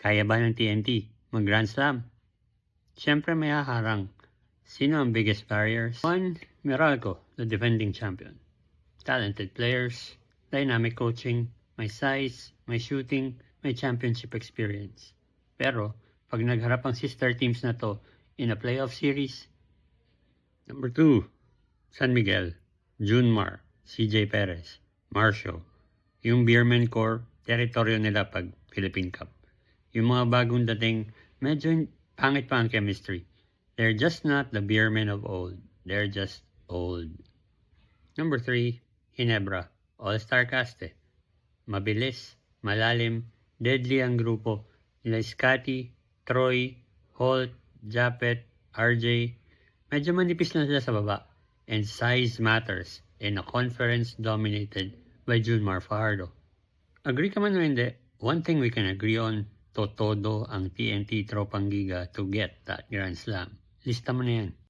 Kaya ba ng TNT mag-Grand Slam? Siyempre may haharang. Sino ang biggest barriers? 1. Meralco, the defending champion. Talented players, dynamic coaching, may size, may shooting, may championship experience. Pero, pag nagharap ang sister teams na to in a playoff series, Number 2, San Miguel, Junmar, CJ Perez, Marcio. Yung Beerman Core, teritoryo nila pag Philippine Cup. Yung mga bagong dating, medyo pangit pa ang chemistry. They're just not the Beermen of old. They're just old. Number 3, Ginebra, All-Star Caste. Mabilis, malalim, deadly ang grupo. Nila Scotty, Troy, Holt, Japet, RJ. Medyo manipis lang sila sa baba. And size matters in a conference dominated by Junmar Fajardo. Agree ka man o hindi, one thing we can agree on, totodo ang TNT Tropang Giga to get that Grand Slam. Lista mo na yan.